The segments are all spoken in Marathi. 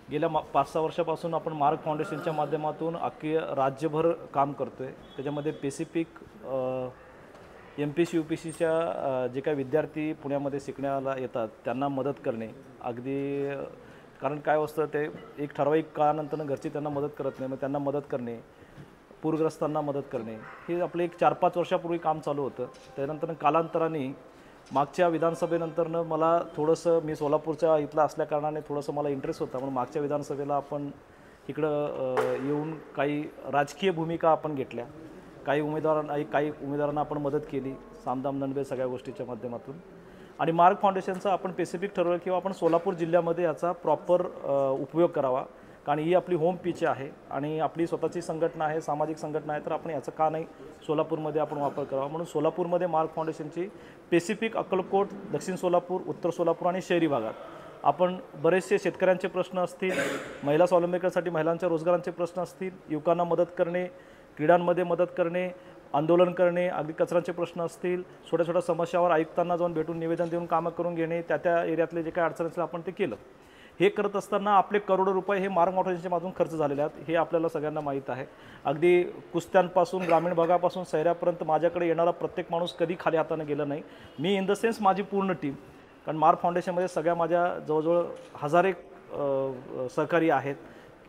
गेल्या 5-6 वर्षापासून आपण मार्ग फाउंडेशनच्या माध्यमातून अख्खे राज्यभर काम करतोय। त्याच्यामध्ये स्पेसिफिक MPC-UPCच्या जे काही विद्यार्थी पुण्यामध्ये शिकण्याला येतात त्यांना मदत करणे, अगदी कारण काय असतं ते एक ठराविक काळानंतर घरची त्यांना मदत करत नाही, मग त्यांना मदत करणे, पूरग्रस्तांना मदत करणे, हे आपले एक 4-5 वर्षापूर्वी काम चालू होतं। त्यानंतर कालांतराने मागच्या विधानसभेनंतरनं मला थोडंसं, मी सोलापूरच्या इथला असल्या कारणाने थोडंसं मला इंटरेस्ट होता, म्हणून मागच्या विधानसभेला आपण इकडं येऊन काही राजकीय भूमिका आपण घेतल्या, काही उमेदवारांना आपण मदत केली, सामदाम दंडभेद सगळ्या गोष्टीच्या माध्यमातून। आणि मार्ग फाउंडेशनचं आपण स्पेसिफिक ठरवलं की आपण सोलापूर जिल्ह्यामध्ये याचा प्रॉपर उपयोग करावा, कारण ही आपली होम पिच आहे आणि आपली स्वतःची संघटना आहे, सामाजिक संघटना आहे, तर आपण याचं का नाही सोलापूरमध्ये आपण वापर करावा, म्हणून सोलापूरमध्ये मार्ग फाउंडेशनची स्पेसिफिक अक्कलकोट, दक्षिण सोलापूर, उत्तर सोलापूर आणि शहरी भागात आपण बरेचसे शेतकऱ्यांचे प्रश्न असतील, महिला स्वावलंबीकरणासाठी महिलांच्या रोजगारांचे प्रश्न असतील, युवकांना मदत करणे, क्रीडांमध्ये मदत करणे, आंदोलन करणे, अगदी कचऱ्यांचे प्रश्न असतील, छोट्या छोट्या समस्यावर आयुक्तांना जाऊन भेटून निवेदन देऊन कामं करून घेणे, त्या एरियातले जे काही अडचण असेल आपण ते केलं। हे करत असताना आपले करोडो रुपये हे मार्ग फाउंडेशनच्या माध्यमातून खर्च झालेले आहेत, हे आपल्याला सगळ्यांना माहीत आहे। अगदी कुस्त्यांपासून ग्रामीण भागापासून शहरापर्यंत माझ्याकडे येणारा प्रत्येक माणूस कधी खाली हाताने गेला नाही, मी इन द सेन्स माझी पूर्ण टीम, कारण मार्ग फाउंडेशनमध्ये सगळ्या माझ्या जवळजवळ 1000 सहकारी आहेत,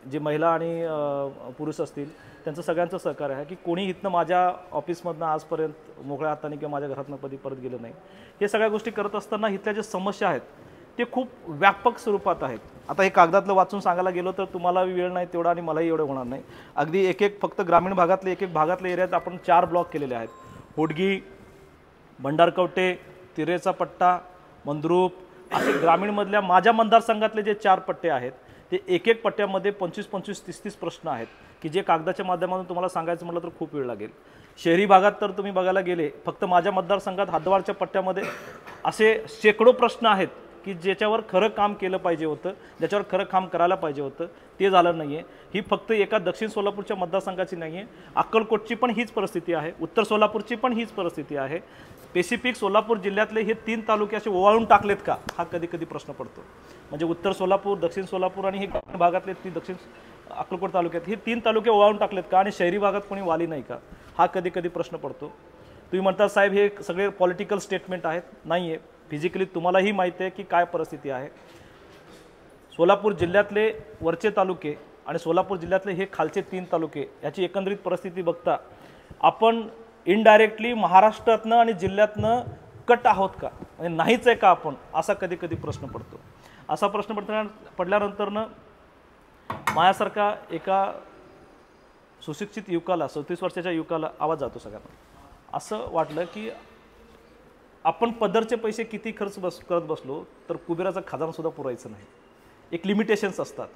जे महिला आणि पुरुष असतील त्यांचं सगळ्यांचं सहकार्य आहे, की कोणी इथनं माझ्या ऑफिसमधनं आजपर्यंत मोकळ्या हाताने किंवा माझ्या घरातनं कधी परत गेलं नाही। हे सगळ्या गोष्टी करत असताना इथल्या ज्या समस्या आहेत ते खूप व्यापक स्वरूपात आहेत। आता हे कागदातलं वाचून सांगायला गेलो तर तुम्हाला वेळ नाही तेवढा आणि मलाही एवढं होणार नाही। अगदी एक फक्त ग्रामीण भागातले भागातले एरियात आपण 4 ब्लॉक केलेले आहेत, होडगी, भंडारकवटे, तिरेचा पट्टा, मंद्रूप, असे ग्रामीणमधल्या माझ्या मतदारसंघातले जे 4 पट्टे आहेत ते एक पट्ट्यामध्ये 25-25, 30-30 प्रश्न आहेत, की जे कागदाच्या माध्यमातून तुम्हाला सांगायचं म्हटलं तर खूप वेळ लागेल। शहरी भागात तर तुम्ही बघायला गेले, फक्त माझ्या मतदारसंघात हद्दवाढच्या पट्ट्यामध्ये असे शेकडो प्रश्न आहेत की ज्याच्यावर खरं काम केलं पाहिजे होतं, ज्याच्यावर खरं काम करायला पाहिजे होतं, ते झालं नाही आहे। ही फक्त एका दक्षिण सोलापूरच्या मतदारसंघाची नाही आहे, अक्कलकोटची पण हीच परिस्थिती आहे, उत्तर सोलापूरची पण हीच परिस्थिती आहे। स्पेसिफिक सोलापूर जिल्ह्यातले हे 3 तालुके असे ओवाळून टाकलेत का, हा कधी कधी प्रश्न पडतो। म्हणजे उत्तर सोलापूर, दक्षिण सोलापूर आणि हे भागातले दक्षिण अक्कलकोट तालुक्यात हे 3 तालुके ओवाळून टाकलेत का आणि शहरी भागात कोणी वाली नाही का, हा कधी कधी प्रश्न पडतो। तुम्ही म्हणता साहेब हे सगळे पॉलिटिकल स्टेटमेंट आहेत, नाही आहे, फिजिकली तुम्हालाही माहिती आहे की काय परिस्थिती आहे। सोलापूर जिल्ह्यातले वरचे तालुके आणि सोलापूर जिल्ह्यातले हे खालचे 3 तालुके याची एकंदरीत परिस्थिती बघता आपण इनडायरेक्टली महाराष्ट्रातनं आणि जिल्ह्यातनं कट आहोत का, म्हणजे नाहीच आहे का आपण, असा कधी कधी प्रश्न पडतो। असा प्रश्न पडल्यानंतरनं माझ्यासारखा एका सुशिक्षित युवकाला, 34 वर्षाच्या युवकाला आवाज जातो सगळ्यांना, असं वाटलं की आपण पदरचे पैसे किती खर्च करत बसलो तर कुबेराचा खजानासुद्धा पुरायचं नाही, एक लिमिटेशन्स असतात।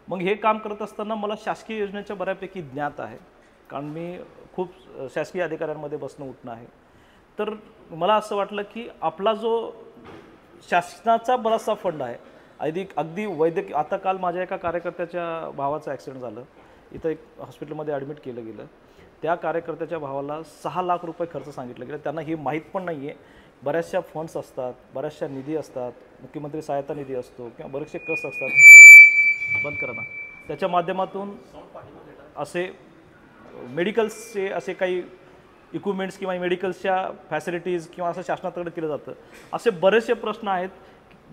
मग हे काम करत असताना मला शासकीय योजनेच्या बऱ्यापैकी ज्ञात आहे, कारण मी खूप शासकीय अधिकाऱ्यांमध्ये बसणं उठणं आहे, तर मला असं वाटलं की आपला जो शासनाचा बराचसा फंड आहे, अगदी वैद्यकीय, आता काल माझ्या एका कार्यकर्त्याच्या भावाचं ॲक्सिडेंट झालं, इथं एक हॉस्पिटलमध्ये ॲडमिट केलं गेलं, त्या कार्यकर्त्याच्या भावाला 6 लाख रुपये खर्च सांगितलं गेलं, त्यांना हे माहीत पण नाही आहे। बऱ्याचशा फंड्स असतात, बऱ्याचशा निधी असतात, मुख्यमंत्री सहायता निधी असतो किंवा बरेचसे कस असतात, बंद करा ना, त्याच्या माध्यमातून असे मेडिकल्सचे असे काही इक्विपमेंट्स किंवा मेडिकल्सच्या फॅसिलिटीज किंवा असं शासनाकडे केलं जातं। असे बरेचसे प्रश्न आहेत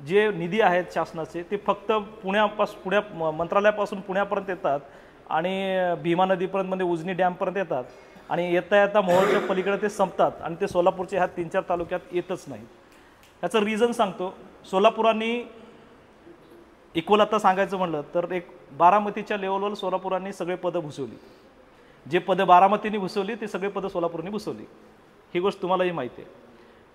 जे निधी आहेत शासनाचे, ते फक्त मंत्रालयापासून पुण्यापर्यंत येतात आणि भीमा नदीपर्यंत म्हणजे उजनी डॅमपर्यंत येतात आणि येता येता मोहोळच्या पलीकडे ते संपतात आणि ते सोलापूरच्या ह्या 3-4 तालुक्यात येतच नाही। याचं रिझन सांगतो, सोलापुरांनी इक्वल आता सांगायचं म्हणलं तर एक बारामतीच्या लेवलवर सोलापुरांनी सगळे पदं भुसवली, जे पदं बारामतीने भुसवली ते सगळे पदं सोलापूरने भुसवली, ही गोष्ट तुम्हालाही माहिती आहे।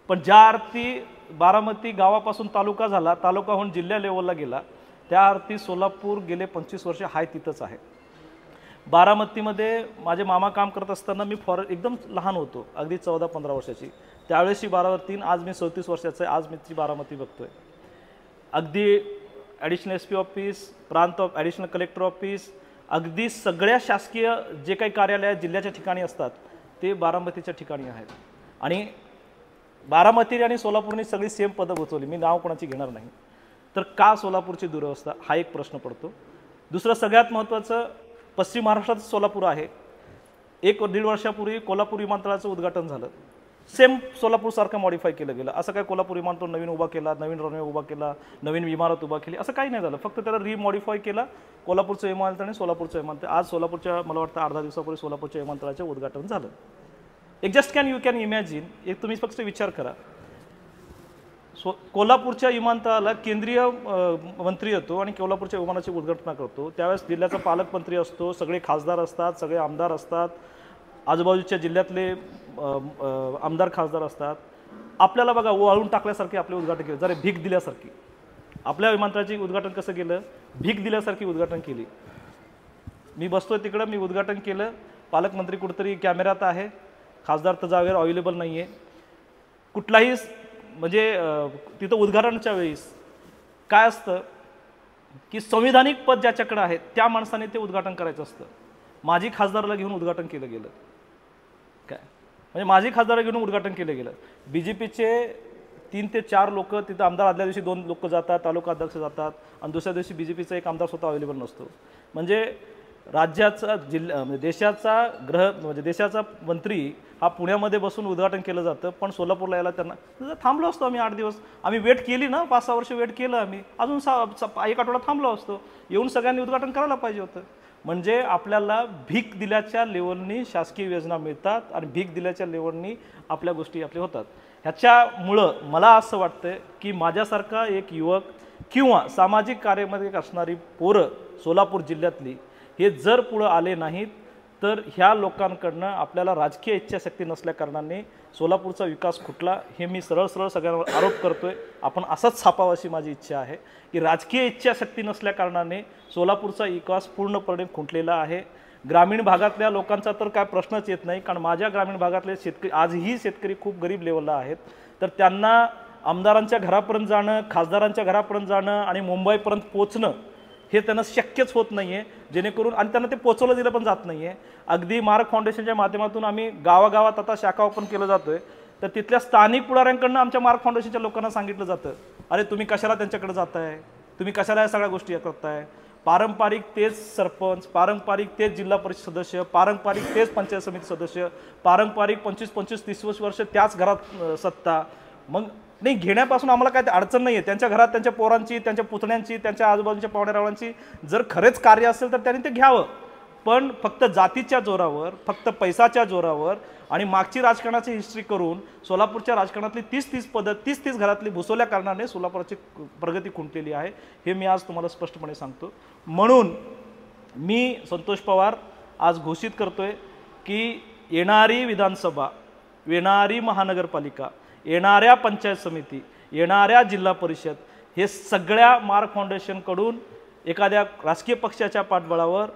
पण ज्या अर्थी बारामती गावापासून तालुका झाला, तालुका होऊन जिल्हा लेवलला गेला, त्या अर्थी सोलापूर गेले 25 वर्ष हाय तिथंच आहे। बारामतीमध्ये माझे मामा काम करत असताना मी एकदम लहान होतो, अगदी 14-15 वर्षाची, त्यावेळेसची बारामती, आज मी 34 वर्षाचं आहे, आज मी ती बारामती बघतोय। अगदी ॲडिशनल SP ऑफिस, प्रांत ॲडिशनल कलेक्टर ऑफिस, अगदी सगळ्या शासकीय जे काही कार्यालय जिल्ह्याच्या ठिकाणी असतात ते बारामतीच्या ठिकाणी आहेत। आणि बारामती आणि सोलापूरने सगळी सेम पदं भुसवली, मी नाव कोणाची घेणार नाही। तर का सोलापूरची दुरवस्था हा एक प्रश्न पडतो. दुसरं सगळ्यात महत्त्वाचं, पश्चिम महाराष्ट्रात सोलापूर आहे. 1-1.5 वर्षापूर्वी कोल्हापूर विमानतळाचं उद्घाटन झालं. सेम सोलापूरसारखं मॉडिफाय केलं गेलं. असं काय कोल्हापूर विमानतळ नवीन उभा केला, नवीन रनवे उभा केला, नवीन इमारत उभा केली, असं काही नाही झालं. फक्त त्याला रिमॉडिफाय केला. कोल्हापूरचं विमानतळ आणि सोलापूरचं विमानतळ, आज सोलापूरच्या मला वाटतं 8-10 दिवसापूर्वी सोलापूरच्या विमानतळाचं उद्घाटन झालं. एक जस्ट यू कॅन इमॅजिन, एक तुम्ही फक्त विचार करा, कोल्हापूरच्या विमानतळाला केंद्रीय मंत्री येतो आणि कोल्हापूरच्या विमानाची उद्घाटना करतो. त्यावेळेस जिल्ह्याचा पालकमंत्री असतो, सगळे खासदार असतात, सगळे आमदार असतात, आजूबाजूच्या जिल्ह्यातले आमदार खासदार असतात. आपल्याला बघा वाळून टाकल्यासारखे आपले उद्घाटन केले, जरा भीक दिल्यासारखी. आपल्या विमानतळाची उद्घाटन कसं केलं, भीक दिल्यासारखी उद्घाटन केली. मी बसतोय तिकडं, मी उद्घाटन केलं, पालकमंत्री कुठेतरी कॅमेऱ्यात आहे, खासदार तर जागेवर अवेलेबल नाही आहे. कुठलाही म्हणजे तिथं उद्घाटनाच्या वेळेस काय असतं की संविधानिक पद ज्याच्याकडे आहे त्या माणसाने ते उद्घाटन करायचं असतं. माजी खासदाराला घेऊन उद्घाटन केलं गेलं. काय म्हणजे माजी खासदार घेऊन उद्घाटन केलं गेलं. बीजेपीचे 3 ते 4 लोक तिथं, आमदार आदल्या दिवशी 2 लोक जातात, तालुका अध्यक्ष जातात आणि दुसऱ्या दिवशी बीजेपीचा एक आमदार स्वतः अवेलेबल नसतो. म्हणजे राज्याचा जिल्हा म्हणजे देशाचा मंत्री हा पुण्यामध्ये बसून उद्घाटन केलं जातं, पण सोलापूरला यायला त्यांना थांबलो असतो आम्ही 8 दिवस. आम्ही वेट केली ना, 5-6 वर्ष वेट केलं आम्ही, अजून 1 आठवडा थांबलो असतो. येऊन सगळ्यांनी उद्घाटन करायला पाहिजे होतं. म्हणजे आपल्याला भीक दिल्याच्या लेवलनी शासकीय योजना मिळतात आणि भीक दिल्याच्या लेवलनी आपल्या गोष्टी आपल्या होतात. ह्याच्यामुळं मला असं वाटतं की माझ्यासारखा एक युवक किंवा सामाजिक कार्यामध्ये असणारी पोरं सोलापूर जिल्ह्यातली हे जर पुढं आले नाहीत तर ह्या लोकांकडनं आपल्याला राजकीय इच्छाशक्ती नसल्या कारणाने सोलापूरचा विकास खुटला, हे मी सरळ सगळ्यांवर आरोप करतोय. आपण असंच छापावं अशी माझी इच्छा आहे की राजकीय इच्छाशक्ती नसल्या कारणाने सोलापूरचा विकास पूर्णपणे खुंटलेला आहे. ग्रामीण भागातल्या लोकांचा तर काय प्रश्नच येत नाही, कारण माझ्या ग्रामीण भागातले शेतकरी आजही शेतकरी खूप गरीब लेवलला आहेत. तर त्यांना आमदारांच्या घरापर्यंत जाणं, खासदारांच्या घरापर्यंत जाणं आणि मुंबईपर्यंत पोचणं हे त्यांना शक्यच होत नाही आहे. जेणेकरून आणि त्यांना ते पोचवलं दिलं पण जात नाही आहे. अगदी मार्क फाउंडेशनच्या माध्यमातून आम्ही गावागावात आता शाखा ओपन केलं जातो आहे. तर तिथल्या स्थानिक पुढाऱ्यांकडनं आमच्या मार्क फाउंडेशनच्या लोकांना सांगितलं जातं, अरे तुम्ही कशाला त्यांच्याकडे जाताय, तुम्ही कशाला या सगळ्या गोष्टी करताय. पारंपरिक तेच सरपंच, पारंपरिक तेच जिल्हा परिषद सदस्य, पारंपरिक तेच पंचायत समिती सदस्य, पारंपरिक 25-25-30 वर्ष त्याच घरात सत्ता. मग नाही, घेण्यापासून आम्हाला काय अडचण नाही आहे. त्यांच्या घरात त्यांच्या पोरांची, त्यांच्या पुतण्यांची, त्यांच्या आजूबाजूच्या पाहुण्यारावळांची जर खरेच कार्य असेल तर त्यांनी ते घ्यावं. पण फक्त जातीच्या जोरावर, फक्त पैसाच्या जोरावर आणि मागची राजकारणाची हिस्ट्री करून सोलापूरच्या राजकारणातली 30-30 पदं 30-30 घरातली घुसवल्या कारणाने सोलापूरची प्रगती खुंटलेली आहे, हे मी आज तुम्हाला स्पष्टपणे सांगतो. म्हणून मी संतोष पवार आज घोषित करतोय की येणारी विधानसभा, येणारी महानगरपालिका, येणाऱ्या पंचायत समिती, येणाऱ्या जिल्हा परिषद हे सगळ्या मार्क फाउंडेशनकडून एखाद्या राजकीय पक्षाच्या पाठबळावर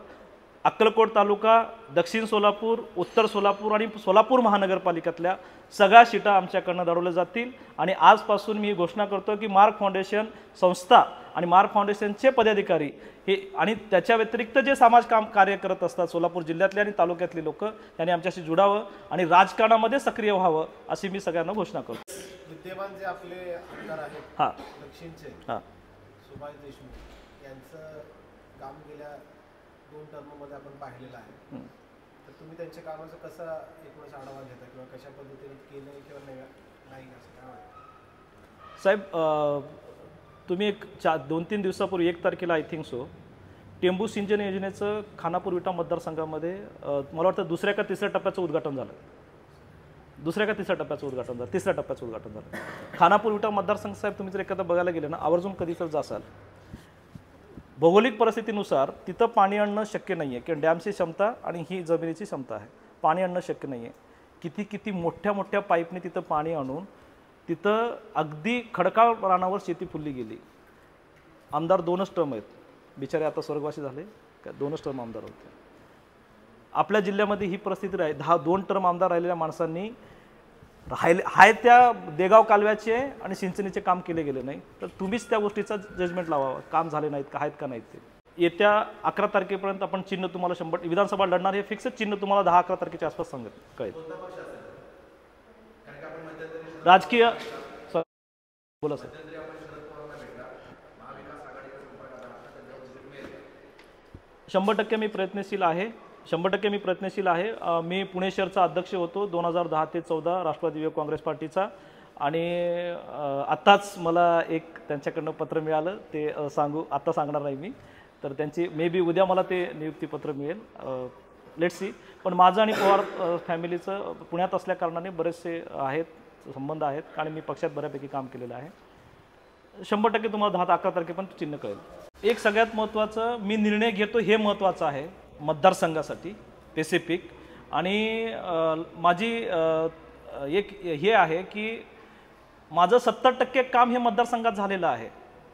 अक्कलकोट तालुका, दक्षिण सोलापूर, उत्तर सोलापूर आणि सोलापूर महानगरपालिकेतल्या सगळ्या सीटा आमच्याकडनं लढवल्या जातील. आणि आजपासून मी घोषणा करतो की मार्क फाउंडेशन संस्था आणि मार्क फाउंडेशनचे पदाधिकारी हे आणि त्याच्या व्यतिरिक्त जे समाज कार्य करत असतात सोलापूर जिल्ह्यातले आणि तालुक्यातले लोक, त्यांनी आमच्याशी जुडावं आणि राजकारणामध्ये सक्रिय व्हावं अशी मी सगळ्यांना घोषणा करतो. विद्यमान जे आपले आमदार आहेत हां दक्षिणचे, सुभाष देशमुख यांचं काम गेल्या 2 टर्ममध्ये आपण पाहिलेलं आहे. तर तुम्ही त्यांच्या कामाचं कसं एकूणच आढावा घेता किंवा कशा पद्धतीने केलं किंवा नाही असं काय वाटतं? साहेब, तुम्ही एक 2-3 दिवसापूर्वी 1 तारखेला आय थिंक सो टेंबू सिंचन योजनेचं खानापूर विटा मतदारसंघामध्ये मला वाटतं 2ऱ्या का 3ऱ्या टप्प्याचं उद्घाटन झालं. 2ऱ्या का 3ऱ्या टप्प्याचं उद्घाटन झालं, 3ऱ्या टप्प्याचं उद्घाटन झालं. खानापूर विटा मतदारसंघ साहेब, तुम्ही जर एखादा बघायला गेले ना, आवर्जून कधी तर जासाल. भौगोलिक परिस्थितीनुसार तिथं पाणी आणणं शक्य नाही आहे, की डॅमची क्षमता आणि ही जमिनीची क्षमता आहे. पाणी आणणं शक्य नाही आहे. किती मोठ्या पाईपने तिथं पाणी आणून तिथं अगदी खडकाळ रानावर शेती फुलली गेली. आमदार 2च टर्म आहेत, बिचारे आता स्वर्गवासी झाले, काय 2च टर्म आमदार होते. आपल्या जिल्ह्यामध्ये ही परिस्थिती राहील. 2 टर्म आमदार राहिलेल्या माणसांनी हाय त्या देगाव कालव्याचे आणि सिंचनीचे काम केले गेले नाही, तर तुम्हीच त्या गोष्टीचा जजमेंट लावावा, काम झाले नाहीत का, आहेत का नाहीत ते. येत्या 11 तारखेपर्यंत आपण चिन्ह तुम्हाला 100 विधानसभा लढणार हे फिक्स चिन्ह तुम्हाला 10-11 तारखेच्या आसपास सांगत कळेल. राजकीय बोला सर. 100% मी प्रयत्नशील आहे. 100% मी प्रयत्नशील आहे. मी पुणे शहरचा अध्यक्ष होतो 2010 ते 14 राष्ट्रवादी युवक काँग्रेस पार्टीचा. आणि आत्ताच मला एक त्यांच्याकडनं पत्र मिळालं, ते आत्ता सांगणार नाही मी. तर त्यांची मे बी उद्या मला ते नियुक्तीपत्र मिळेल. Let's see. पण माझं आणि पवार फॅमिलीचं पुण्यात असल्या कारणाने बरेचसे संबंध आहेत आणि मी पक्षात बऱ्यापैकी काम केलेलं आहे. 100% तुम्हाला 10 ते 11 तारखेपर्यंत चिन्ह कळेल. एक सगळ्यात महत्त्वाचं मी निर्णय घेतो हे महत्त्वाचं आहे मतदारसंघासाठी स्पेसिफिक. आणि माझी एक हे आहे की माझं 70% काम हे मतदारसंघात झालेलं आहे.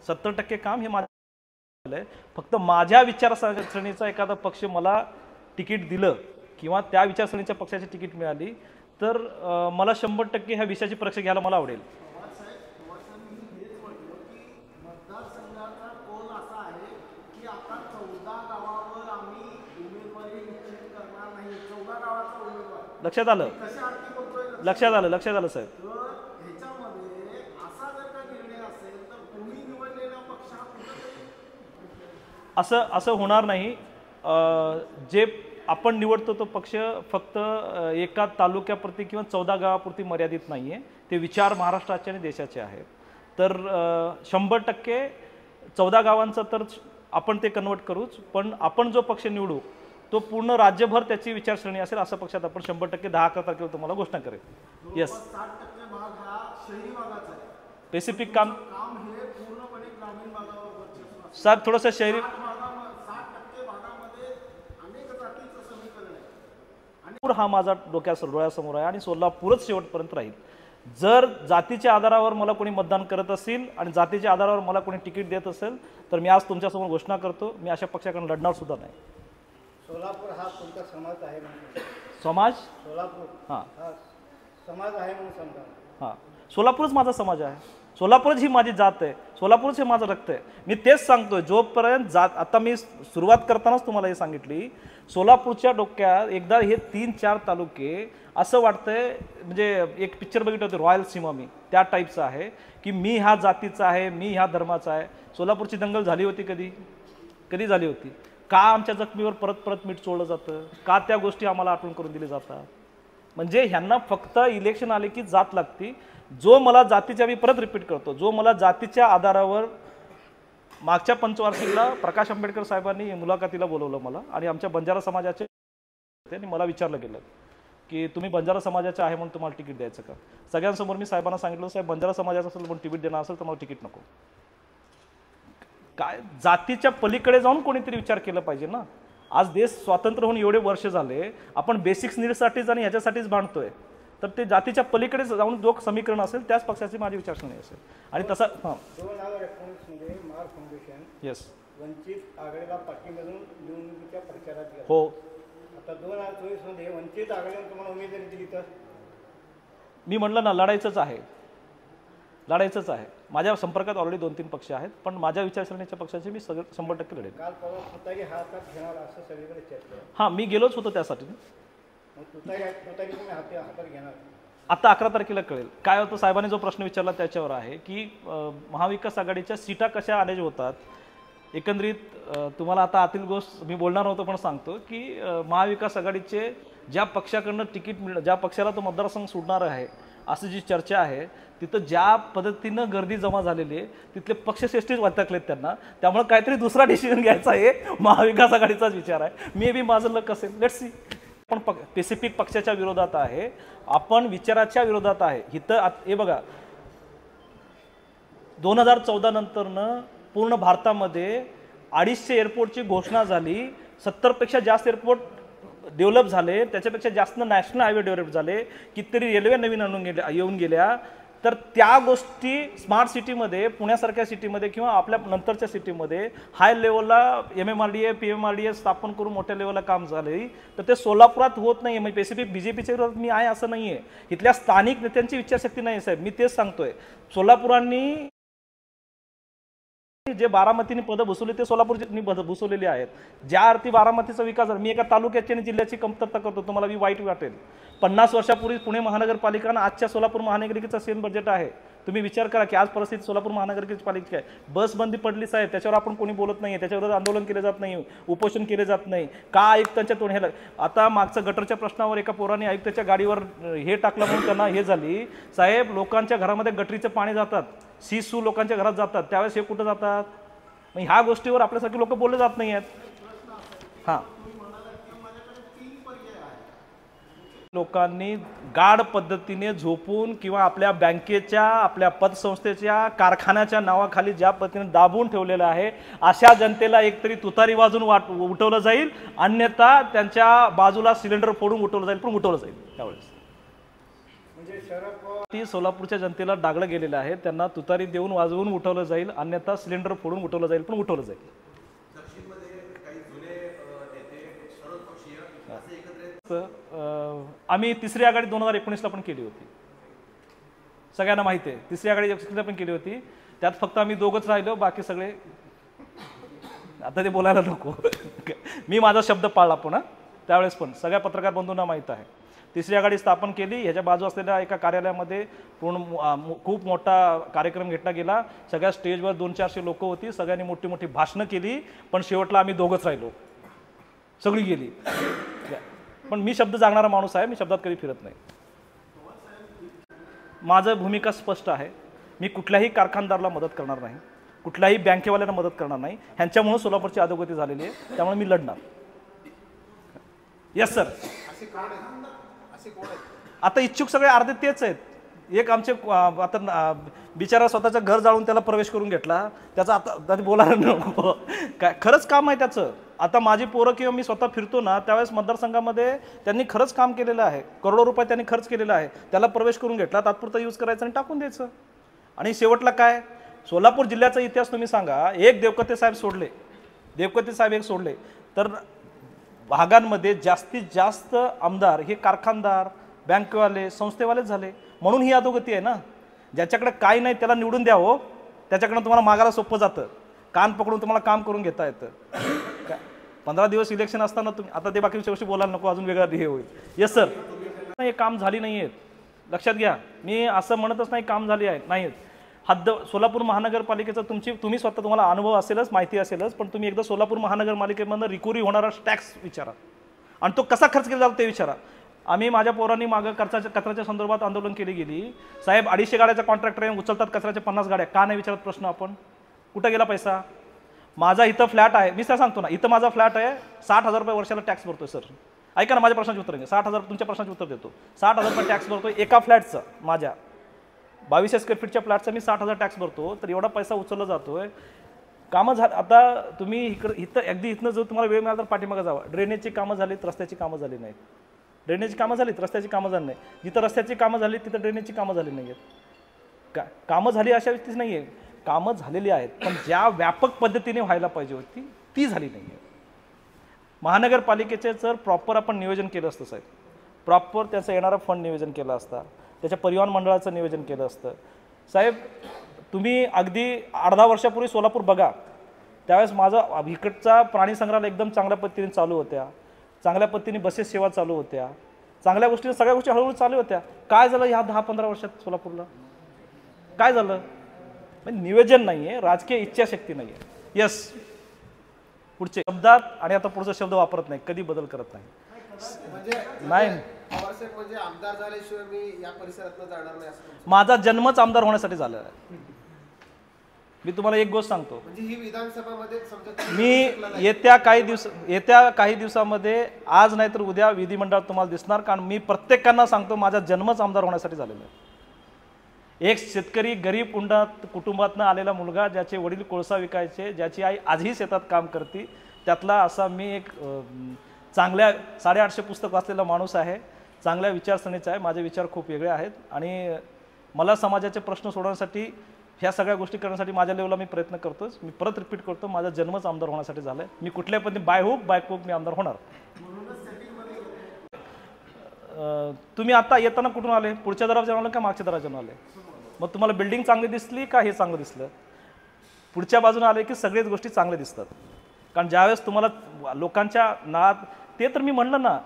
70% काम हे माझं झालेलं आहे. फक्त माझ्या विचारसरणीचा एखादा पक्ष मला तिकीट दिलं किंवा त्या विचारसरणीच्या पक्षाची तिकीट मिळाली तर मला 100% ह्या विषयाची परीक्षा घ्यायला मला आवडेल. लक्षात आलं साहेब. असं होणार नाही. जे आपण निवडतो तो पक्ष फक्त एका तालुक्यापुरती किंवा 14 गावापुरती मर्यादित नाही आहे. ते विचार महाराष्ट्राचे आणि देशाचे आहेत. तर 100% 14 गावांचं तर आपण ते कन्वर्ट करूच, पण आपण जो पक्ष निवडू तो पूर्ण राज्यभर त्याची विचारसरणी असेल. अशा पक्षात आपण 100% 10-11 तारखेला तुम्हाला घोषणा करेल. येस. स्पेसिफिक काम साहेब थोडंसं शहरी हा माझा डोळ्यासमोर आहे आणि सोलापूरच शेवटपर्यंत राहील. जर जातीच्या आधारावर मला कोणी मतदान करत असेल आणि जातीच्या आधारावर मला कोणी तिकीट देत असेल तर मी आज तुमच्यासमोर घोषणा करतो, मी अशा पक्षाकडून लढणार सुद्धा नाही. सोलापूर हा तुमचा समाज आहे म्हणून. समाज? सोलापूर हां समाज आहे म्हणून समजा. हां, सोलापूरच माझा समाज आहे. सोलापूरच ही माझी जात आहे. सोलापूरच हे माझं रक्त आहे. मी तेच सांगतोय जोपर्यंत जात. आता मी सुरुवात करतानाच तुम्हाला हे सांगितली, सोलापूरच्या डोक्यात एकदा हे 3-4 तालुके असं वाटतंय म्हणजे एक पिक्चर बघितलं होतं रॉयल सीमा, मी त्या टाईपचं आहे की मी ह्या जातीचा आहे, मी ह्या धर्माचा आहे. सोलापूरची दंगल झाली होती कधी झाली होती? का आमच्या जखमीवर परत मीठ चोळलं जातं? का त्या गोष्टी आम्हाला आठवण करून दिल्या जातात? म्हणजे ह्यांना फक्त इलेक्शन आले की जात लागती. जो मला जातीच्या, मी परत रिपीट करतो, जो मला जातीच्या आधारावर मागच्या पंचवार्षिकला प्रकाश आंबेडकर साहेबांनी मुलाखतीला बोलवलं मला आणि आमच्या बंजारा समाजाचे त्यांनी मला विचारलं गेलं की तुम्ही बंजारा समाजाचे आहे म्हणून तुम्हाला तिकीट द्यायचं का? सगळ्यांसमोर मी साहेबांना सांगितलं, साहेब बंजारा समाजाचं असेल पण तिकीट देणार असेल तर मला तिकीट नको. काय जातीच्या पलीकडे जाऊन कोणीतरी विचार केला पाहिजे ना. आज देश स्वातंत्र्य होऊन एवढे वर्ष झाले, आपण बेसिक्स नीड्ससाठीच आणि ह्याच्यासाठीच भांडतोय. तर ते जातीच्या पलीकडे जाऊन जो समीकरण असेल त्याच पक्षाची माझी विचारसरणी असेल. आणि तसा 2019 मध्ये मार फाउंडेशन येस वंचित आघाडीला पाठिंबा देऊन निवडणुकीच्या प्रचारात गेला. हो. आता 2024 मध्ये वंचित आघाडीने तुम्हाला उमेदवारी दिली तर? मी म्हटलं ना, लढायचंच आहे. माझ्या संपर्कात ऑलरेडी 2-3 पक्ष आहेत, पण माझ्या विचारसरणीच्या पक्षाचे मी 100% लढेल. काल परवा तुतारी हातात घेणार असं सगळीकडे चर्चा आहे. हां, मी गेलोच होतो त्यासाठी. तुतारी तुम्ही हातात घेणार? आता 11 तारखेला कळेल. काय होतं, साहेबांनी जो प्रश्न विचारला त्याच्यावर आहे की महाविकास आघाडीच्या सीटा कशा अरेंज होतात. एकंदरीत तुम्हाला आता आतील गोष्ट मी बोलणार नव्हतो पण सांगतो की महाविकास आघाडीचे ज्या पक्षाकडनं तिकीट ज्या पक्षाला तो मतदारसंघ सुटणार आहे अशी जी चर्चा आहे, तिथं ज्या पद्धतीनं गर्दी जमा झालेली आहे तिथले पक्षश्रेष्ठीच वैतागलेत त्यांना. त्यामुळे काहीतरी दुसरा डिसिजन घ्यायचा आहे, महाविकास आघाडीचाच विचार आहे. मे बी माझं लक असेल, लेट्स सी. पण स्पेसिफिक पक्षाच्या विरोधात आहे, आपण विचाराच्या विरोधात आहे. इथं हे बघा, 2014 नंतरनं पूर्ण भारतामध्ये 250 एअरपोर्टची घोषणा झाली. 70पेक्षा जास्त एअरपोर्ट डेव्हलप झाले, त्याच्यापेक्षा जास्त नॅशनल हायवे डेव्हलप झाले, कितीतरी रेल्वे नवीन येऊन गेल्या. तर त्या गोष्टी स्मार्ट सिटीमध्ये, पुण्यासारख्या सिटीमध्ये किंवा आपल्या नंतरच्या सिटीमध्ये हाय लेवलला MMRDA PMRDA स्थापन करून मोठ्या लेवलला काम झाले. तर ते सोलापुरात होत नाही. म्हणजे स्पेसिफिक BJPच्या विरोधात मी आहे असं नाही आहे. इथल्या स्थानिक नेत्यांची विचारशक्ती नाही साहेब. मी तेच सांगतोय, सोलापुरांनी जे बारामतीने पदं भूसवली ते सोलापूरनी भूसवलेली आहेत. ज्या अर्थी बारामतीचा विकास झाला, मी एका तालुक्याची आणि जिल्ह्याची कमतरता करतो, तुम्हाला मी वाईट वाटेल. 50 वर्षापूर्वी पुणे महानगरपालिका आणि आजच्या सोलापूर महानगरपालिकेचं सेम बजेट आहे. तुम्ही विचार करा की आज परिस्थिती सोलापूर महानगरपालिकेची काय, बस बंदी पडली साहेब, त्याच्यावर आपण कोणी बोलत नाही आहे, त्याच्यावर आंदोलन केले जात नाही, उपोषण केले जात नाही का, आयुक्तांच्या तोंड आता मागचं गटरच्या प्रश्नावर एका पोराने आयुक्ताच्या गाडीवर हे टाकलं म्हणून त्यांना हे झाली. साहेब, लोकांच्या घरामध्ये गटरीचं पाणी जातात, सीसू लोकांच्या घरात जातात, त्यावेळेस हे कुठं जातात? मग ह्या गोष्टीवर आपल्यासारखे लोक बोलले जात नाही आहेत. हां, लोकांनी गाढ पद्धतीने झोपून किंवा आपल्या बँकेच्या, आपल्या पतसंस्थेच्या, कारखान्याच्या नावाखाली ज्या पद्धतीने दाबून ठेवलेलं आहे, अशा जनतेला एकतरी तुतारी वाजून उठवलं जाईल, अन्यथा त्यांच्या बाजूला सिलेंडर फोडून उठवलं जाईल, पण उठवलं जाईल. त्यावेळेस म्हणजे शरद पवार ती सोलापूरच्या जनतेला डागलं गेलेलं आहे, त्यांना तुतारी देऊन वाजवून उठवलं जाईल, अन्यथा सिलेंडर फोडून उठवलं जाईल, पण उठवलं जाईल. आम्ही तिसरी आघाडी 2019ला पण केली होती, सगळ्यांना माहिती आहे. तिसरी आघाडी पण केली होती, त्यात फक्त आम्ही दोघंच राहिलो, बाकी सगळे आता ते बोलायला नको. मी माझा शब्द पाळला पुन्हा त्यावेळेस, पण सगळ्या पत्रकार बंधूंना माहीत आहे. तिसरी आघाडी स्थापन केली, ह्याच्या बाजू असलेल्या एका कार्यालयामध्ये खूप मोठा कार्यक्रम घेतला गेला, सगळ्या स्टेजवर 200-400 लोक होती, सगळ्यांनी मोठी मोठी भाषणं केली, पण शेवटला आम्ही दोघंच राहिलो, सगळी गेली. पण मी शब्द जागणारा माणूस आहे, मी शब्दात कधी फिरत नाही. माझं भूमिका स्पष्ट आहे, मी कुठल्याही कारखानदाराला मदत करणार नाही, कुठल्याही बँकेवाल्यांना मदत करणार नाही. ह्यांच्यामुळे सोलापूरची अधोगती झालेली आहे, त्यामुळे मी लढणार. Yes sir. आता इच्छुक सगळे अर्धे तेच आहेत. एक आमचे आता बिचारा स्वतःचं घर जाळून त्याला प्रवेश करून घेतला, त्याचा आता बोलायला नको, काय खरंच काम आहे त्याचं. आता माझी पोरं किंवा मी स्वतः फिरतो ना, त्यावेळेस मतदारसंघामध्ये त्यांनी खरंच काम केलेलं आहे, करोडो रुपये त्यांनी खर्च केलेला आहे, त्याला प्रवेश करून घेतला, तात्पुरता यूज करायचं आणि टाकून द्यायचं. आणि शेवटला काय, सोलापूर जिल्ह्याचा इतिहास तुम्ही सांगा, एक देवकते साहेब सोडले, देवकते साहेब एक सोडले, तर भागांमध्ये जास्तीत जास्त आमदार हे कारखानदार, बँकवाले, संस्थेवालेच झाले. म्हणून ही अधोगती आहे ना. ज्याच्याकडे काही नाही त्याला निवडून द्या हो, त्याच्याकडनं तुम्हाला मागायला सोपं जातं, कान पकडून तुम्हाला काम करून घेता येतं. 15 दिवस इलेक्शन असताना तुम्ही आता ते बाकीच्या गोष्टी बोलायला नको, अजून वेगळा हे होईल. Yes sir. हे काम झाली नाही आहेत, लक्षात घ्या. मी असं म्हणतच नाही काम झाली आहे, नाही. सोलापूर महानगरपालिकेचा तुम्ही स्वतः तुम्हाला अनुभव असेलच, माहिती असेलच, पण तुम्ही एकदा सोलापूर महानगरपालिकेमधून रिकव्हरी होणारा टॅक्स विचारा आणि तो कसा खर्च केला जातो ते विचारा. आम्ही माझ्या पोरांनी मागं कचऱ्याच्या संदर्भात आंदोलन केली गेली. साहेब 250 गाड्याचा कॉन्ट्रॅक्टर आहे, उचलतात कचऱ्याच्या 50 गाड्या, का नाही विचारत प्रश्न आपण? कुठं गेला पैसा? माझा इथं फ्लॅट आहे, मी त्या सांगतो ना, इथं माझा फ्लॅट आहे, 60,000 रुपये वर्षाला टॅक्स भरतोय सर. ऐका ना, माझ्या प्रश्नाचे उत्तर घ्या. 60,000 तुमच्या प्रश्नाचे उत्तर देतो. 60,000 रुपये टॅक्स भरतोय एका फ्लॅटचं, माझ्या 2200 स्क्वेअर फीटच्या फ्लॅटचा मी 60,000 टॅक्स भरतो. तर एवढा पैसा उचलला जातोय. कामं झालं. आता तुम्ही इथं अगदी इथनं जर तुम्हाला वेळ मिळाला तर पाठीमागं जावा. ड्रेनेजची कामं झालीत, रस्त्याची कामं झाली नाहीत. ड्रेनेजची कामं झालीत, रस्त्याची कामं झाली नाही. जिथं रस्त्याची कामं झाली तिथं ड्रेनेजची कामं झाली नाही आहेत. कामं झाली अशा व्यक्तीच नाही आहे, कामं झालेली आहेत, पण ज्या व्यापक पद्धतीने व्हायला पाहिजे होती ती झाली नाही आहे. महानगरपालिकेचे जर प्रॉपर आपण नियोजन केलं असतं साहेब, प्रॉपर त्याचं येणारा फंड नियोजन केलं असता, त्याच्या परिवहन मंडळाचं नियोजन केलं असतं साहेब. तुम्ही अगदी 8-10 वर्षापूर्वी सोलापूर बघा, त्यावेळेस माझा इकडचा प्राणी संग्रहालय एकदम चांगल्या पद्धतीने चालू होत्या, चांगल्या पद्धतीने बसेस सेवा चालू होत्या, चांगल्या गोष्टी, सगळ्या गोष्टी हळूहळू चालू होत्या. काय झालं ह्या 10-15 वर्षात सोलापूरला? काय झालं? म्हणजे नियोजन नाही आहे, राजकीय इच्छाशक्ती नाही आहे. येस. पुढचे शब्दात आणि आता पुढचा शब्द वापरत नाही, कधी बदल करत नाही. नाही, म्हणजे आमदार झाल्याशिवाय मी या परिसरात जाणार नाही असं माझा जन्मच आमदार होण्यासाठी झालेला आहे. मी तुम्हाला एक गोष्ट सांगतो, म्हणजे ही विधानसभामध्ये समजा मी येत्या काही दिवसामध्ये, आज नाही तर उद्या विधिमंडळात तुम्हाला दिसणार. कारण मी प्रत्येकांना सांगतो माझा जन्मच आमदार होण्यासाठी झालेला आहे. एक शेतकरी गरीब कुटुंबातनं आलेला मुलगा, ज्याचे वडील कोळसा विकायचे, ज्याची आई आजही शेतात काम करते, त्यातला असा मी एक चांगल्या 850 पुस्तक वाचलेला माणूस आहे, चांगल्या विचारसरणीचा आहे. माझे विचार खूप वेगळे आहेत आणि मला समाजाचे प्रश्न सोडवण्यासाठी, ह्या सगळ्या गोष्टी करण्यासाठी माझ्या लेवलला मी प्रयत्न करतोच. मी परत रिपीट करतो, माझा जन्मच आमदार होण्यासाठी झाला आहे. मी कुठल्या पद्धतीने बाय हुक मी आमदार होणार. तुम्ही आता येताना कुठून आले? पुढच्या दराजावरून आले का मागच्या दराजावरून आले? मग तुम्हाला बिल्डिंग चांगली दिसली का हे चांगलं दिसलं? पुढच्या बाजूने आले की सगळ्याच गोष्टी चांगल्या दिसतात. कारण ज्यावेळेस तुम्हाला लोकांच्या नाद, ते तर मी म्हणलं ना,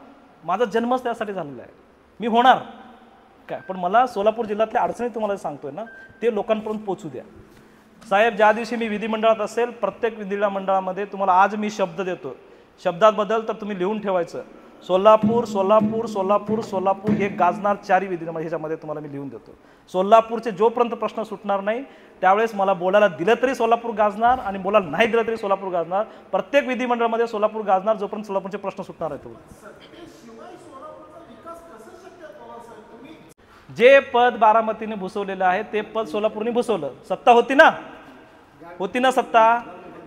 माझा जन्मच त्यासाठी झालेला आहे. मी होणार. काय, पण मला सोलापूर जिल्ह्यातल्या अडचणी तुम्हाला सांगतोय ना ते लोकांपर्यंत पोहोचू द्या. साहेब, ज्या दिवशी मी विधिमंडळात असेल, प्रत्येक विधिमंडळामध्ये तुम्हाला आज मी शब्द देतो, शब्दात बदल तर तुम्ही लिहून ठेवायचं. सोलापूर सोलापूर सोलापूर सोलापूर हे गाजणार 4 विधिमंडळ ह्याच्यामध्ये तुम्हाला मी लिहून देतो. सोलापूरचे जोपर्यंत प्रश्न सुटणार नाही त्यावेळेस मला बोलायला दिलं तरी सोलापूर गाजणार आणि बोलायला नाही दिलं तरी सोलापूर गाजणार. प्रत्येक विधिमंडळामध्ये सोलापूर गाजणार जोपर्यंत सोलापूरचे प्रश्न सुटणार आहेत. जे पद बारामतीने भुसवलेलं आहे ते पद सोलापूरने भुसवलं. सत्ता होती ना सत्ता.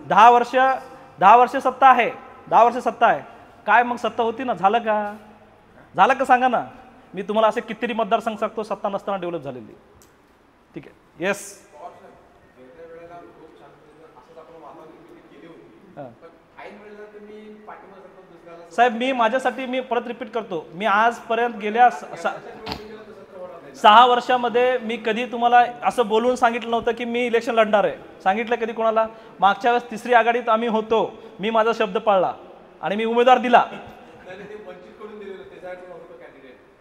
10 वर्ष सत्ता आहे. 10 वर्ष सत्ता आहे. काय मग सत्ता होती ना, झालं का सांगा ना. मी तुम्हाला असे कितीतरी मतदारसंघ सांगतो सत्ता नसताना डेव्हलप झालेली. ठीक आहे. येस. साहेब, मी माझ्यासाठी मी परत रिपीट करतो, मी आजपर्यंत गेल्या 6 वर्षामध्ये मी कधी तुम्हाला असं बोलून सांगितलं नव्हतं की मी इलेक्शन लढणार आहे. सांगितलं कधी कोणाला? मागच्या वेळेस 3री आघाडीत आम्ही होतो, मी माझा शब्द पाळला आणि मी उमेदवार दिला.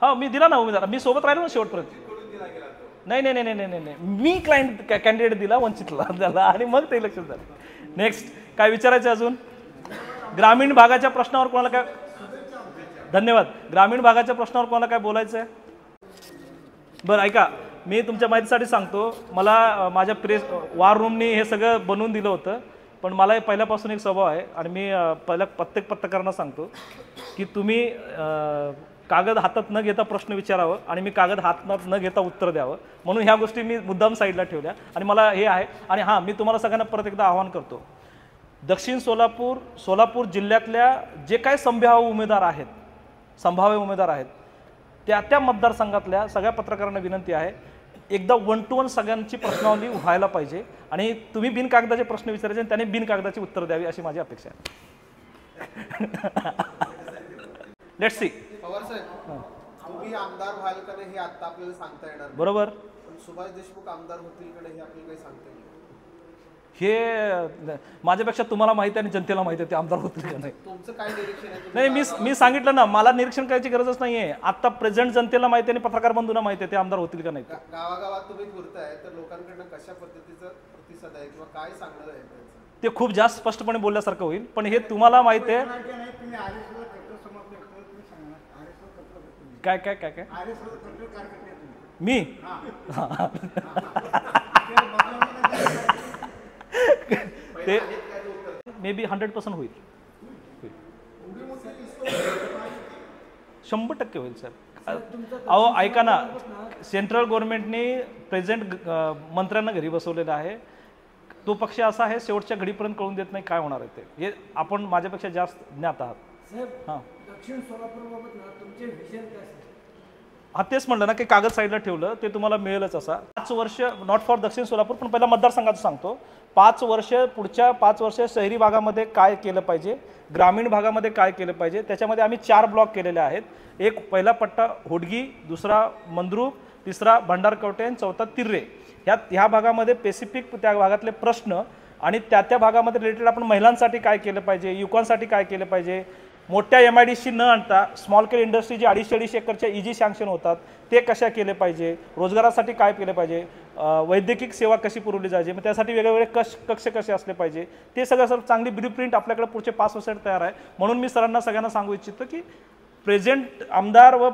हो, मी दिला ना उमेदवार, मी सोबत राहिलो ना शेवटपर्यंत. नाही, मी कॅन्डिडेट दिला वंचितला त्याला आणि मग ते इलेक्शन झालं. नेक्स्ट काय विचारायचं अजून? ग्रामीण भागाच्या प्रश्नावर कोणाला काय? धन्यवाद. ग्रामीण भागाच्या प्रश्नावर कोणाला काय बोलायचं आहे? बरं ऐका, मी तुमच्या माहितीसाठी सांगतो, मला माझ्या प्रेस वॉर रूमनी हे सगळं बनवून दिलं होतं, पण मला पहिल्यापासून एक स्वभाव आहे आणि मी प्रत्येक पत्रकारांना सांगतो की तुम्ही कागद हातात न घेता प्रश्न विचारावं आणि मी कागद हातात न घेता उत्तर द्यावं. म्हणून ह्या गोष्टी मी मुद्दाम साईडला ठेवल्या आणि मला हे आहे. आणि हां, मी तुम्हाला सगळ्यांना परत एकदा आवाहन करतो, दक्षिण सोलापूर जिल्ह्यातल्या जे काही संभाव्य उमेदवार आहेत त्या मतदारसंघातल्या सगळ्या पत्रकारांना विनंती आहे, एकदा 1 to 1 सगळ्यांची प्रश्नावली व्हायला पाहिजे आणि तुम्ही बिनकागदाचे प्रश्न विचारायचे आणि त्याने बिनकागदाची उत्तर द्यावी अशी माझी अपेक्षा आहे. Let's see. पवार साहेब, तुम्ही आमदार व्हाल का नाही हे आता आपल्याला सांगता येणार नाही. बरोबर. पण सुभाष देशमुख आमदार होतील का नाही हे आपल्याला काही सांगता येईल? हे माझ्यापेक्षा तुम्हाला माहिती आहे आणि जनतेला माहिती आहे ते आमदार होतील का नाही. तुमचं काय निरीक्षण आहे? नाही, मी सांगितलं ना, मला निरीक्षण करायची गरजच नाहीये. आता प्रेझेंट जनतेला माहिती आहे आणि पत्रकार बंधूंना माहिती आहे ते आमदार होतील का नाही. गावागावात तुम्ही फिरताय तर लोकांकडनं कशा पद्धतीचा प्रतिसाद आहे किंवा काय सांगणार आहे ते खूप जास्त स्पष्टपणे बोलल्यासारखं होईल, पण हे तुम्हाला माहिती आहे. काय काय काय काय मी ते मे बी 100% होईल. 100% होईल सर. अहो ऐका ना, सेंट्रल गव्हर्नमेंटने प्रेझेंट मंत्र्यांना घरी बसवलेलं आहे. तो पक्ष असा आहे शेवटच्या घडीपर्यंत कळून देत नाही काय होणार आहे ते. हे आपण माझ्यापेक्षा जास्त ज्ञात आहात. हां, दक्षिण सोलापूरबाबत ना तुमचे विजन काय? हा, तेच म्हणलं ना की कागद साईडला ठेवलं ते तुम्हाला मिळेलच. असा 5 वर्ष नॉट फॉर दक्षिण सोलापूर, पण पहिला मतदारसंघाचं सांगतो. 5 वर्ष, पुढच्या 5 वर्ष शहरी भागामध्ये काय केलं पाहिजे, ग्रामीण भागामध्ये काय केलं पाहिजे, त्याच्यामध्ये आम्ही 4 ब्लॉक केलेले आहेत. एक पहिला पट्टा होडगी, दुसरा मंद्रुप, तिसरा भंडारकवटे, चौथा तिर्रे. ह्या भागामध्ये स्पेसिफिक त्या भागातले प्रश्न आणि त्या भागामध्ये रिलेटेड आपण महिलांसाठी काय केलं पाहिजे, युवकांसाठी काय केलं पाहिजे, मोठ्या MIDC न आणता स्मॉल स्केल इंडस्ट्री जी 250 एकरच्या इजी सँक्शन होतात ते कशा केले पाहिजे, रोजगारासाठी काय केलं पाहिजे, वैद्यकीय सेवा कशी पुरवली जायची, मग त्यासाठी वेगवेगळे कक्ष कसे असले पाहिजे, ते सगळं चांगली ब्लूप्रिंट आपल्याकडे पुढचे 5 वर्षात तयार आहे. म्हणून मी सगळ्यांना सांगू इच्छितो की प्रेझेंट आमदार व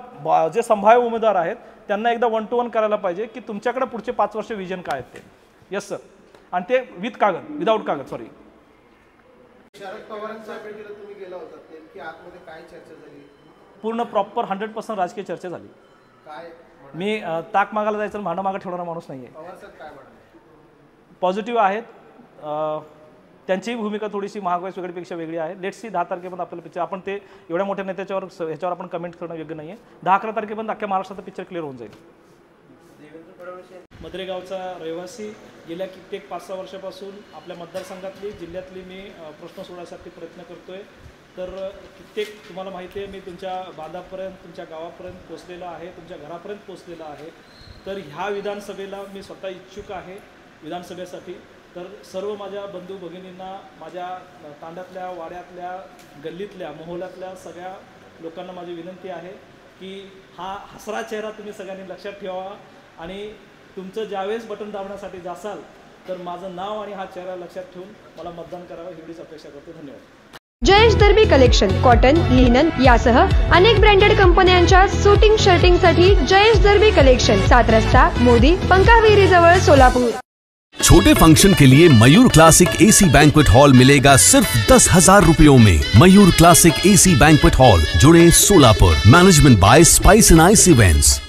जे संभाव्य उमेदवार आहेत त्यांना एकदा 1 to 1 करायला पाहिजे की तुमच्याकडे पुढचे 5 वर्ष विजन काय आहेत ते. Yes sir. आणि ते विदाऊट कागद सॉरी. शरद पवारांच्या भेटीला तुम्ही गेला होता, नेमकी आतमध्ये काय चर्चा झाली? पूर्ण प्रॉपर 100% राजकीय चर्चा झाली. काय मी ताक मागायला जायचं भांडं मागं ठेवणारा माणूस नाही आहे. पवार साहेब काय म्हणाले? पॉझिटिव्ह आहेत. त्यांची भूमिका थोडीशी महागाईस वेगळीपेक्षा वेगळी आहे. लेट्स सी 10 तारखेपर्यंत आपल्याला पिक्चर, आपण ते एवढ्या मोठ्या ह्याच्यावर आपण कमेंट करणं योग्य नाही आहे. 10-11 तारखेपर्यंत अख्ख्या महाराष्ट्राचा पिक्चर क्लिअर होऊन जाईल. मद्रेगावचा रहिवासी, गेल्या कित्येक 5-6 वर्षापासून आपल्या मतदारसंघातली जिल्ह्यातली मी प्रश्न सोडवण्यासाठी प्रयत्न करतो आहे. तर कित्येक तुम्हाला माहिती आहे मी तुमच्या बांधापर्यंत, तुमच्या गावापर्यंत पोचलेलो आहे, तुमच्या घरापर्यंत पोचलेलो आहे. तर ह्या विधानसभेला मी स्वतः इच्छुक आहे विधानसभेसाठी. तर सर्व माझ्या बंधू भगिनींना, माझ्या तांड्यातल्या, वाड्यातल्या, गल्लीतल्या, मोहल्ल्यातल्या सगळ्या लोकांना माझी विनंती आहे की हा हसरा चेहरा तुम्ही सगळ्यांनी लक्षात ठेवा आणि तुमचं ज्यावेळेस बटन दाबण्यासाठी जासाल तर माझं नाव आणि हा चेहरा लक्षात ठेवून मला मतदान करावं एवढीच अपेक्षा करतो. धन्यवाद. जयेश दर्बी कलेक्शन कॉटन, लिनन यासह अनेक ब्रँडेड कंपन्यांच्या सुटिंग शर्टिंगसाठी जयेश दर्बी कलेक्शन, 7 रस्ता मोदी, पंकाविरी जवळ, सोलापूर. छोटे फंक्शन के लिए Mayur classic AC banquet hall मिलेगा सिर्फ 10,000 रुपयों में. Mayur classic AC banquet hall, जुड़े, Solapur. Management by Spice and Ice events.